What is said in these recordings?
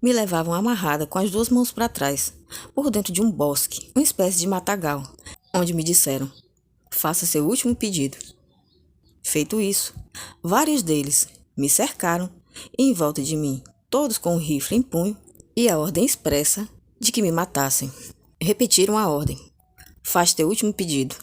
Me levavam amarrada com as duas mãos para trás, por dentro de um bosque, uma espécie de matagal, onde me disseram: faça seu último pedido. Feito isso, vários deles me cercaram e em volta de mim, todos com o rifle em punho e a ordem expressa de que me matassem. Repetiram a ordem: faz teu último pedido.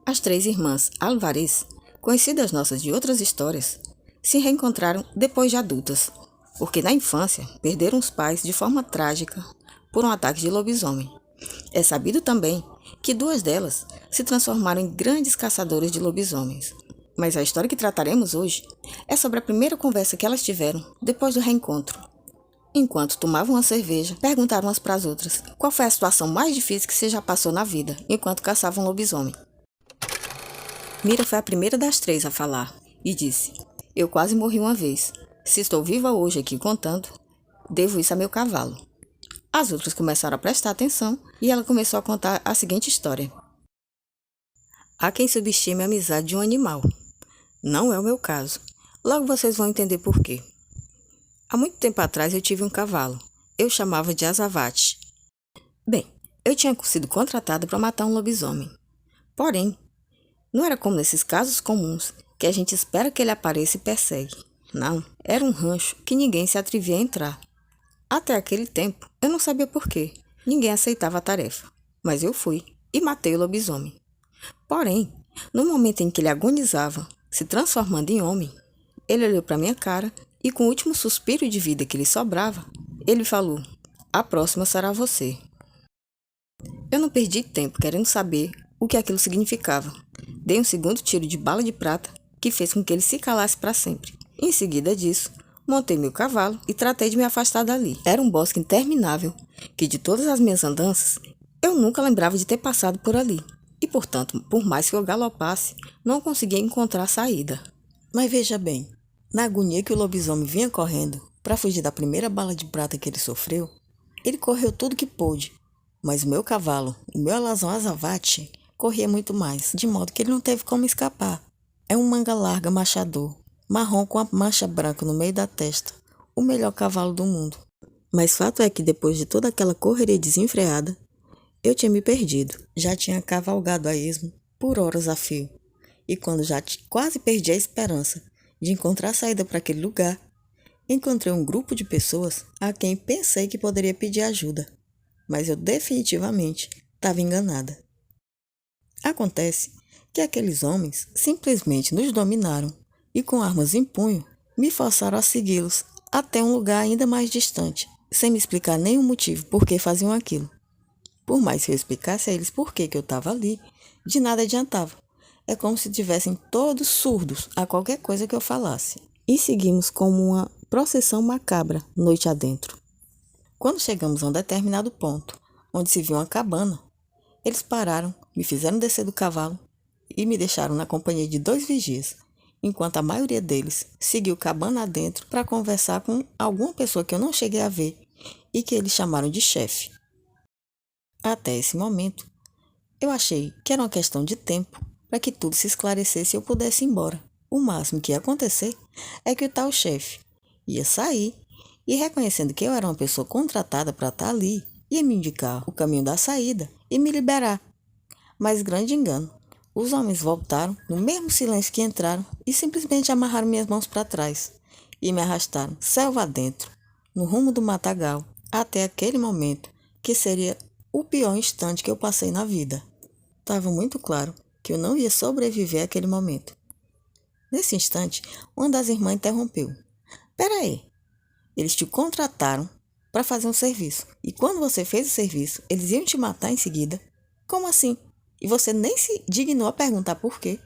As três irmãs Alvarez, conhecidas nossas de outras histórias, se reencontraram depois de adultas, porque na infância perderam os pais de forma trágica por um ataque de lobisomem. É sabido também que duas delas se transformaram em grandes caçadoras de lobisomens. Mas a história que trataremos hoje é sobre a primeira conversa que elas tiveram depois do reencontro. Enquanto tomavam uma cerveja, perguntaram umas para as outras qual foi a situação mais difícil que você já passou na vida enquanto caçavam um lobisomem. Mira foi a primeira das três a falar e disse: eu quase morri uma vez. Se estou viva hoje aqui contando, devo isso a meu cavalo. As outras começaram a prestar atenção e ela começou a contar a seguinte história. Há quem subestime a amizade de um animal. Não é o meu caso. Logo vocês vão entender por quê. Há muito tempo atrás eu tive um cavalo. Eu chamava de Azavate. Bem, eu tinha sido contratada para matar um lobisomem. Porém, não era como nesses casos comuns, que a gente espera que ele apareça e persegue. Não, era um rancho que ninguém se atrevia a entrar. Até aquele tempo, eu não sabia por quê. Ninguém aceitava a tarefa. Mas eu fui e matei o lobisomem. Porém, no momento em que ele agonizava, se transformando em homem, ele olhou para minha cara e, com o último suspiro de vida que lhe sobrava, ele falou: a próxima será você. Eu não perdi tempo querendo saber o que aquilo significava. Dei um segundo tiro de bala de prata que fez com que ele se calasse para sempre. Em seguida disso, montei meu cavalo e tratei de me afastar dali. Era um bosque interminável, que de todas as minhas andanças, eu nunca lembrava de ter passado por ali. E, portanto, por mais que eu galopasse, não conseguia encontrar saída. Mas veja bem, na agonia que o lobisomem vinha correndo para fugir da primeira bala de prata que ele sofreu, ele correu tudo que pôde. Mas o meu cavalo, o meu alazão Azavate, corria muito mais, de modo que ele não teve como escapar. É um manga larga machador, marrom com a mancha branca no meio da testa, o melhor cavalo do mundo. Mas fato é que depois de toda aquela correria desenfreada, eu tinha me perdido. Já tinha cavalgado a esmo por horas a fio. E quando já quase perdi a esperança de encontrar saída para aquele lugar, encontrei um grupo de pessoas a quem pensei que poderia pedir ajuda. Mas eu definitivamente estava enganada. Acontece que aqueles homens simplesmente nos dominaram e, com armas em punho, me forçaram a segui-los até um lugar ainda mais distante, sem me explicar nenhum motivo por que faziam aquilo. Por mais que eu explicasse a eles por que eu estava ali, de nada adiantava. É como se tivessem todos surdos a qualquer coisa que eu falasse. E seguimos como uma procissão macabra, noite adentro. Quando chegamos a um determinado ponto, onde se viu uma cabana, eles pararam, me fizeram descer do cavalo e me deixaram na companhia de 2 vigias, enquanto a maioria deles seguiu cabana adentro para conversar com alguma pessoa que eu não cheguei a ver e que eles chamaram de chefe. Até esse momento, eu achei que era uma questão de tempo para que tudo se esclarecesse e eu pudesse ir embora. O máximo que ia acontecer é que o tal chefe ia sair e, reconhecendo que eu era uma pessoa contratada para estar ali, ia me indicar o caminho da saída e me liberar. Mas grande engano, os homens voltaram no mesmo silêncio que entraram e simplesmente amarraram minhas mãos para trás e me arrastaram selva adentro, no rumo do matagal, até aquele momento que seria o pior instante que eu passei na vida. Estava muito claro que eu não ia sobreviver àquele momento. Nesse instante, uma das irmãs interrompeu. Peraí, eles te contrataram para fazer um serviço. E quando você fez o serviço, eles iam te matar em seguida? Como assim? E você nem se dignou a perguntar por quê?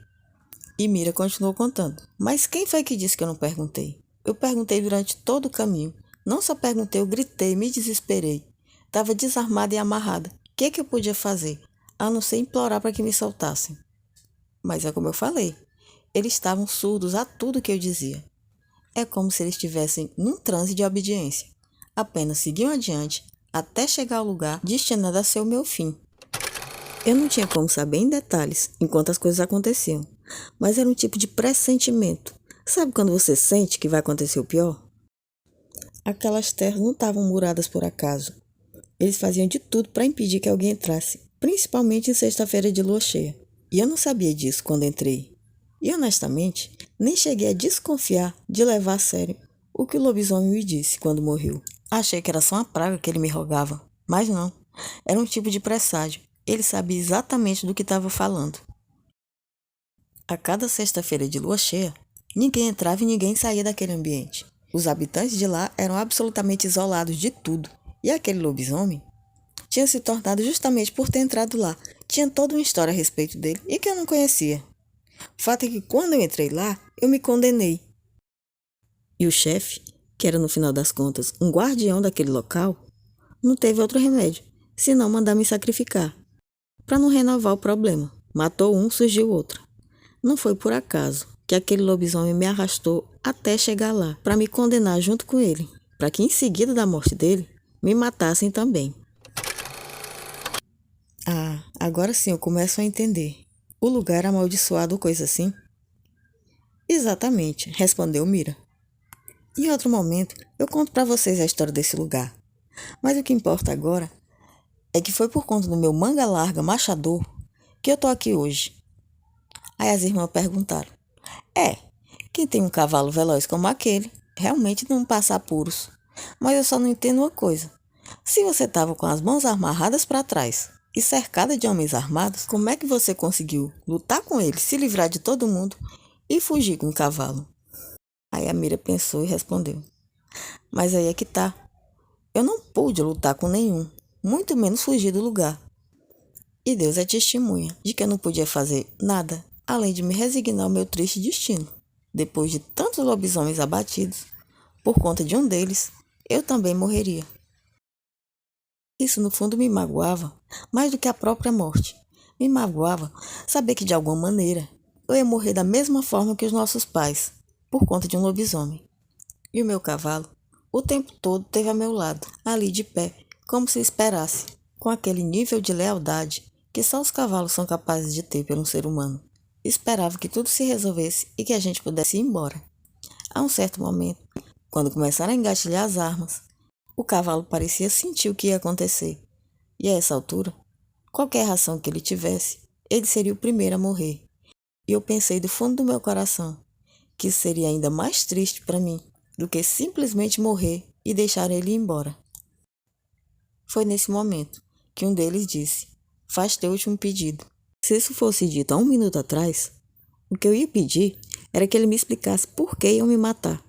E Mira continuou contando. Mas quem foi que disse que eu não perguntei? Eu perguntei durante todo o caminho. Não só perguntei, eu gritei, me desesperei. Estava desarmada e amarrada. O que eu podia fazer? A não ser implorar para que me soltassem. Mas é como eu falei. Eles estavam surdos a tudo que eu dizia. É como se eles estivessem num transe de obediência. Apenas seguiam adiante até chegar ao lugar destinado a ser o meu fim. Eu não tinha como saber em detalhes enquanto as coisas aconteciam, mas era um tipo de pressentimento. Sabe quando você sente que vai acontecer o pior? Aquelas terras não estavam muradas por acaso. Eles faziam de tudo para impedir que alguém entrasse, principalmente em sexta-feira de lua cheia. E eu não sabia disso quando entrei. E honestamente, nem cheguei a desconfiar de levar a sério o que o lobisomem me disse quando morreu. Achei que era só uma praga que ele me rogava, mas não. Era um tipo de presságio. Ele sabia exatamente do que estava falando. A cada sexta-feira de lua cheia, ninguém entrava e ninguém saía daquele ambiente. Os habitantes de lá eram absolutamente isolados de tudo. E aquele lobisomem tinha se tornado justamente por ter entrado lá. Tinha toda uma história a respeito dele e que eu não conhecia. O fato é que quando eu entrei lá, eu me condenei. E o chefe, que era no final das contas um guardião daquele local, não teve outro remédio, senão mandar me sacrificar. Para não renovar o problema. Matou um, surgiu outro. Não foi por acaso que aquele lobisomem me arrastou até chegar lá, para me condenar junto com ele, para que em seguida da morte dele, me matassem também. Ah, agora sim eu começo a entender. O lugar amaldiçoado ou coisa assim? Exatamente, respondeu Mira. Em outro momento, eu conto para vocês a história desse lugar. Mas o que importa agora é que foi por conta do meu manga larga machador que eu tô aqui hoje. Aí as irmãs perguntaram. Quem tem um cavalo veloz como aquele, realmente não passa apuros. Mas eu só não entendo uma coisa. Se você estava com as mãos amarradas para trás e cercada de homens armados, como é que você conseguiu lutar com eles, se livrar de todo mundo e fugir com o cavalo? Aí a Mira pensou e respondeu. Mas aí é que tá. Eu não pude lutar com nenhum, muito menos fugir do lugar. E Deus é testemunha de que eu não podia fazer nada, além de me resignar ao meu triste destino. Depois de tantos lobisomens abatidos, por conta de um deles, eu também morreria. Isso no fundo me magoava, mais do que a própria morte. Me magoava saber que de alguma maneira eu ia morrer da mesma forma que os nossos pais, por conta de um lobisomem. E o meu cavalo, o tempo todo esteve ao meu lado, ali de pé, como se esperasse, com aquele nível de lealdade que só os cavalos são capazes de ter por um ser humano. Esperava que tudo se resolvesse e que a gente pudesse ir embora. A um certo momento, quando começaram a engatilhar as armas, o cavalo parecia sentir o que ia acontecer. E a essa altura, qualquer reação que ele tivesse, ele seria o primeiro a morrer. E eu pensei do fundo do meu coração que isso seria ainda mais triste para mim do que simplesmente morrer e deixar ele ir embora. Foi nesse momento que um deles disse: faz teu último pedido. Se isso fosse dito há um minuto atrás, o que eu ia pedir era que ele me explicasse por que iam me matar.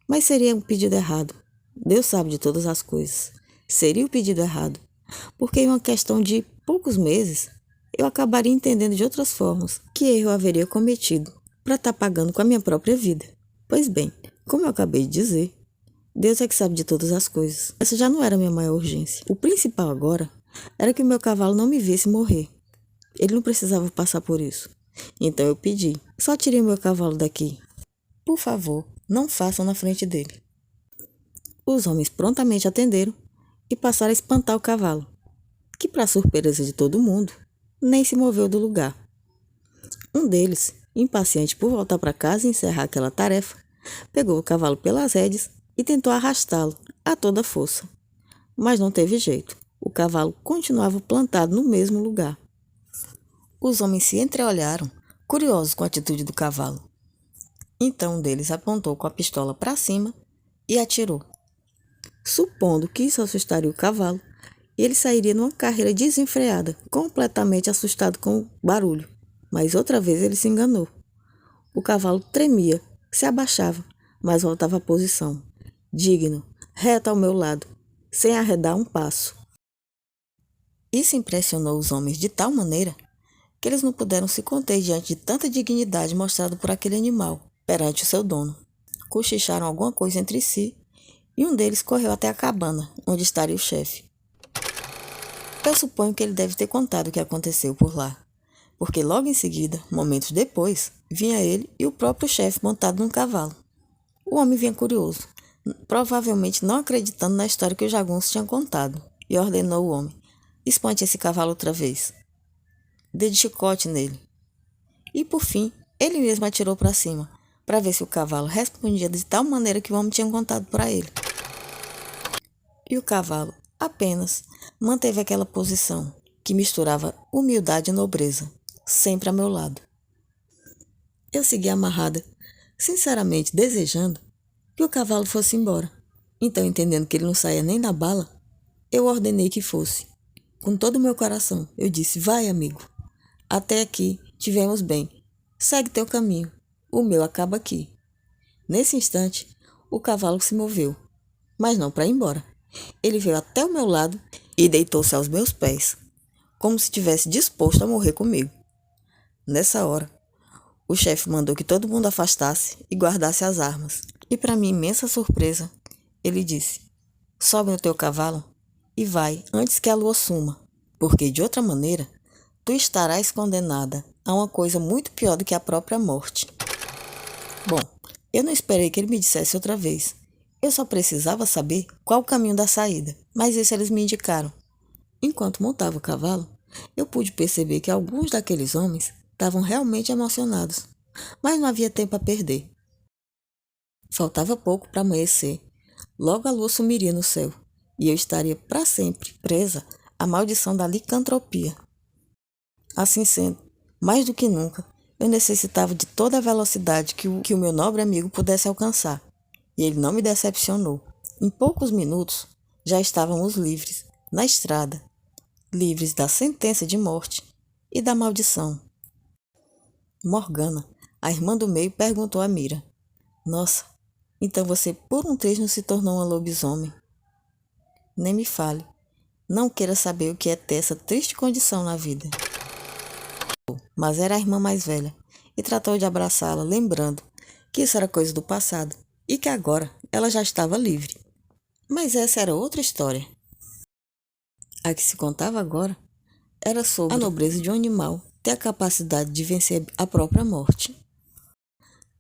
Mas seria um pedido errado. Deus sabe de todas as coisas. Seria o pedido errado, porque em uma questão de poucos meses, eu acabaria entendendo de outras formas que erro eu haveria cometido para estar pagando com a minha própria vida. Pois bem, como eu acabei de dizer, Deus é que sabe de todas as coisas. Essa já não era a minha maior urgência. O principal agora era que o meu cavalo não me visse morrer. Ele não precisava passar por isso. Então eu pedi: só tirem o meu cavalo daqui. Por favor, não façam na frente dele. Os homens prontamente atenderam e passaram a espantar o cavalo, que, para surpresa de todo mundo, nem se moveu do lugar. Um deles, impaciente por voltar para casa e encerrar aquela tarefa, pegou o cavalo pelas rédeas e tentou arrastá-lo a toda força. Mas não teve jeito. O cavalo continuava plantado no mesmo lugar. Os homens se entreolharam, curiosos com a atitude do cavalo. Então um deles apontou com a pistola para cima e atirou. Supondo que isso assustaria o cavalo, ele sairia numa carreira desenfreada, completamente assustado com o barulho. Mas outra vez ele se enganou. O cavalo tremia, se abaixava, mas voltava à posição, digno, reto ao meu lado, sem arredar um passo. Isso impressionou os homens de tal maneira que eles não puderam se conter diante de tanta dignidade mostrada por aquele animal perante o seu dono. Cochicharam alguma coisa entre si e um deles correu até a cabana, onde estaria o chefe. Eu suponho que ele deve ter contado o que aconteceu por lá, porque logo em seguida, momentos depois, vinha ele e o próprio chefe montado num cavalo. O homem vinha curioso, provavelmente não acreditando na história que o jagunço tinha contado, e ordenou o homem: espante esse cavalo outra vez. dei de chicote nele. E por fim, ele mesmo atirou para cima, para ver se o cavalo respondia de tal maneira que o homem tinha contado para ele. E o cavalo apenas manteve aquela posição que misturava humildade e nobreza, sempre a meu lado. Eu segui amarrada, sinceramente desejando que o cavalo fosse embora. Então, entendendo que ele não saía nem na bala, eu ordenei que fosse. Com todo o meu coração, eu disse: vai, amigo. Até aqui tivemos bem. Segue teu caminho. O meu acaba aqui. Nesse instante, o cavalo se moveu, mas não para ir embora. Ele veio até o meu lado e deitou-se aos meus pés, como se estivesse disposto a morrer comigo. Nessa hora, o chefe mandou que todo mundo afastasse e guardasse as armas. E para minha imensa surpresa, ele disse: sobe no teu cavalo e vai antes que a lua suma, porque de outra maneira tu estarás condenada a uma coisa muito pior do que a própria morte. Bom, eu não esperei que ele me dissesse outra vez. Eu só precisava saber qual o caminho da saída, mas isso eles me indicaram. Enquanto montava o cavalo, eu pude perceber que alguns daqueles homens estavam realmente emocionados, mas não havia tempo a perder. Faltava pouco para amanhecer. Logo a lua sumiria no céu, e eu estaria para sempre presa à maldição da licantropia. Assim sendo, mais do que nunca, eu necessitava de toda a velocidade que o meu nobre amigo pudesse alcançar, e ele não me decepcionou. Em poucos minutos, já estávamos livres, na estrada, livres da sentença de morte e da maldição. Morgana, a irmã do meio, perguntou a Mira: nossa, então você por um trecho se tornou uma lobisomem? Nem me fale. Não queira saber o que é ter essa triste condição na vida. Mas era a irmã mais velha e tratou de abraçá-la, lembrando que isso era coisa do passado e que agora ela já estava livre. Mas essa era outra história. A que se contava agora era sobre a nobreza de um animal ter a capacidade de vencer a própria morte.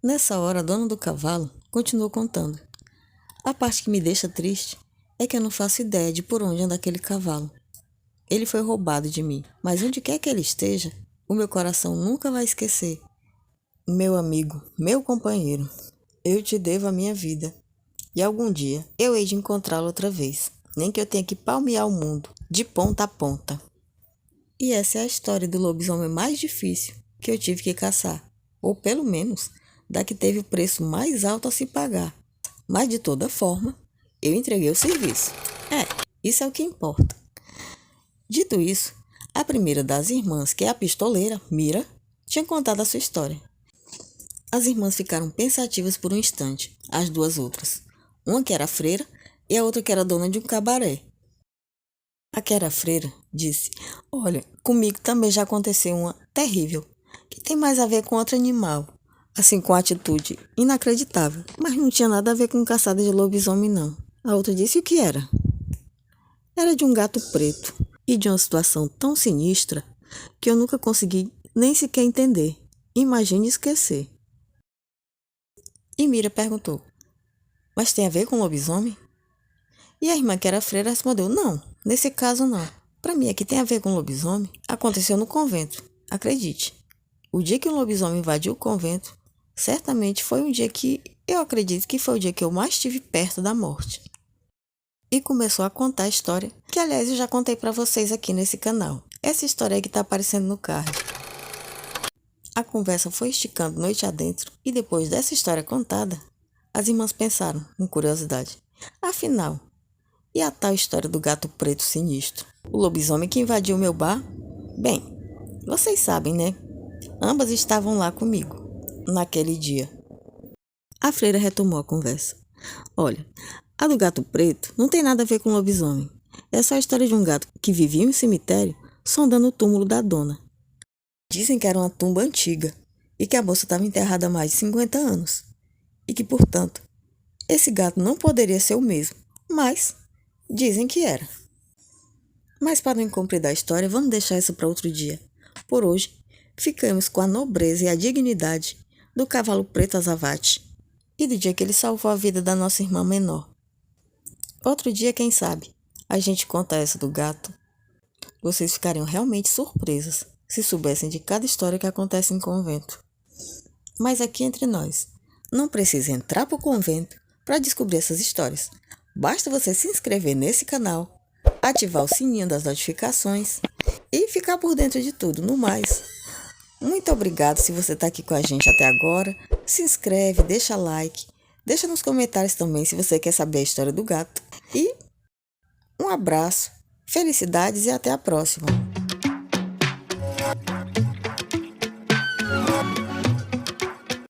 Nessa hora, a dona do cavalo continuou contando. A parte que me deixa triste é que eu não faço ideia de por onde anda aquele cavalo. Ele foi roubado de mim, mas onde quer que ele esteja, o meu coração nunca vai esquecer. Meu amigo, meu companheiro, eu te devo a minha vida. E algum dia eu hei de encontrá-lo outra vez, nem que eu tenha que palmear o mundo, de ponta a ponta. E essa é a história do lobisomem mais difícil que eu tive que caçar, ou pelo menos, da que teve o preço mais alto a se pagar. Mas de toda forma, eu entreguei o serviço. Isso é o que importa. Dito isso, a primeira das irmãs, que é a pistoleira, Mira, tinha contado a sua história. As irmãs ficaram pensativas por um instante, as duas outras. Uma que era freira e a outra que era dona de um cabaré. A que era freira disse: olha, comigo também já aconteceu uma terrível, que tem mais a ver com outro animal, assim, com atitude inacreditável, mas não tinha nada a ver com caçada de lobisomem, não. A outra disse o que era. Era de um gato preto e de uma situação tão sinistra que eu nunca consegui nem sequer entender. Imagine esquecer. E Mira perguntou: mas tem a ver com lobisomem? E a irmã que era freira respondeu: não, nesse caso não. Para mim, aqui tem a ver com lobisomem. Aconteceu no convento, acredite. O dia que um lobisomem invadiu o convento, certamente foi um dia que eu acredito que foi o dia que eu mais estive perto da morte. E começou a contar a história, que aliás eu já contei para vocês aqui nesse canal. Essa história aí que está aparecendo no card. A conversa foi esticando noite adentro e depois dessa história contada, as irmãs pensaram, com curiosidade: afinal, e a tal história do gato preto sinistro? O lobisomem que invadiu meu bar? Bem, vocês sabem, né? Ambas estavam lá comigo, naquele dia. A freira retomou a conversa. Olha, a do gato preto não tem nada a ver com lobisomem. É só a história de um gato que vivia em um cemitério sondando o túmulo da dona. Dizem que era uma tumba antiga e que a moça estava enterrada há mais de 50 anos. E que, portanto, esse gato não poderia ser o mesmo, mas dizem que era. Mas para não incompridar a história, vamos deixar isso para outro dia. Por hoje, ficamos com a nobreza e a dignidade do cavalo preto Azavate e do dia que ele salvou a vida da nossa irmã menor. Outro dia, quem sabe, a gente conta essa do gato. Vocês ficariam realmente surpresas. se soubessem de cada história que acontece em convento. Mas aqui entre nós, não precisa entrar para o convento para descobrir essas histórias. Basta você se inscrever nesse canal, ativar o sininho das notificações e ficar por dentro de tudo. No mais, muito obrigado se você está aqui com a gente até agora. Se inscreve, deixa like, deixa nos comentários também se você quer saber a história do gato. E um abraço, felicidades e até a próxima!